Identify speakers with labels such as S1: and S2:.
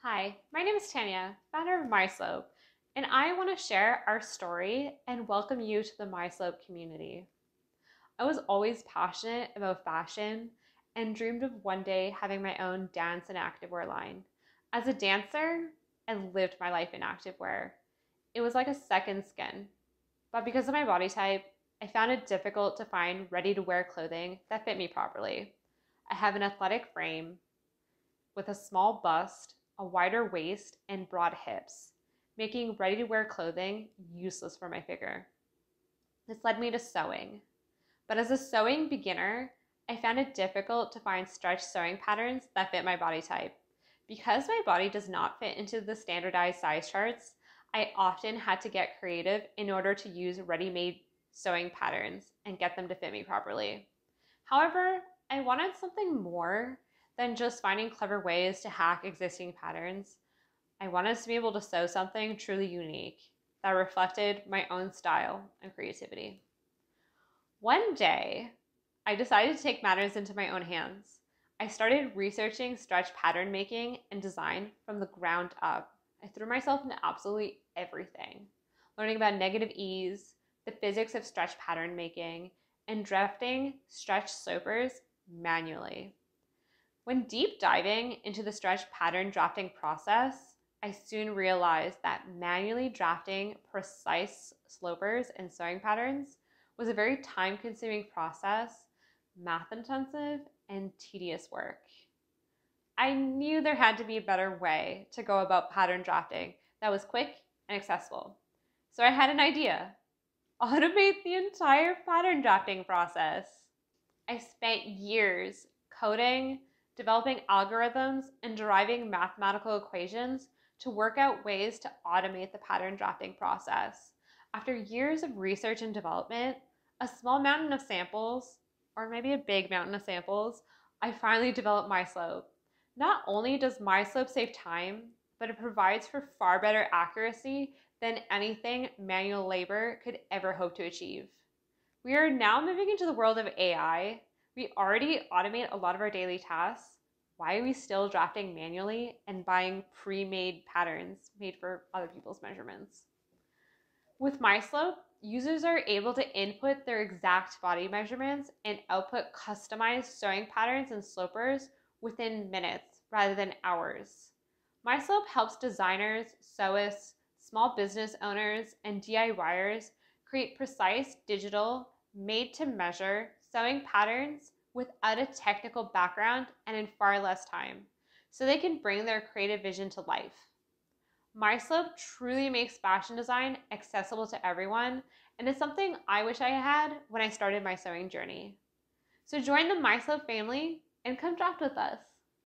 S1: Hi, my name is Tanya, founder of MiSlope, and I want to share our story and welcome you to the MiSlope community. I was always passionate about fashion and dreamed of one day having my own dance and activewear line. As a dancer, I lived my life in activewear. It was like a second skin. But because of my body type, I found it difficult to find ready-to-wear clothing that fit me properly. I have an athletic frame with a small bust, a wider waist, and broad hips, making ready-to-wear clothing useless for my figure. This led me to sewing. But as a sewing beginner, I found it difficult to find stretch sewing patterns that fit my body type. Because my body does not fit into the standardized size charts, I often had to get creative in order to use ready-made sewing patterns and get them to fit me properly. However, I wanted something more than just finding clever ways to hack existing patterns. I wanted to be able to sew something truly unique that reflected my own style and creativity. One day, I decided to take matters into my own hands. I started researching stretch pattern making and design from the ground up. I threw myself into absolutely everything, learning about negative ease, the physics of stretch pattern making, and drafting stretch slopers manually. When deep diving into the stretch pattern drafting process, I soon realized that manually drafting precise slopers and sewing patterns was a very time-consuming process, math-intensive, and tedious work. I knew there had to be a better way to go about pattern drafting that was quick and accessible. So I had an idea: automate the entire pattern drafting process. I spent years coding, developing algorithms, and deriving mathematical equations to work out ways to automate the pattern drafting process. After years of research and development, a small mountain of samples, or maybe a big mountain of samples, I finally developed MiSlope. Not only does MiSlope save time, but it provides for far better accuracy than anything manual labor could ever hope to achieve. We are now moving into the world of AI. We already automate a lot of our daily tasks. Why are we still drafting manually and buying pre-made patterns made for other people's measurements? With MiSlope, users are able to input their exact body measurements and output customized sewing patterns and slopers within minutes rather than hours. MiSlope helps designers, sewists, small business owners, and DIYers create precise digital, made-to-measure sewing patterns without a technical background and in far less time, so they can bring their creative vision to life. MiSlope truly makes fashion design accessible to everyone, and it's something I wish I had when I started my sewing journey. So join the MiSlope family and come draft with us.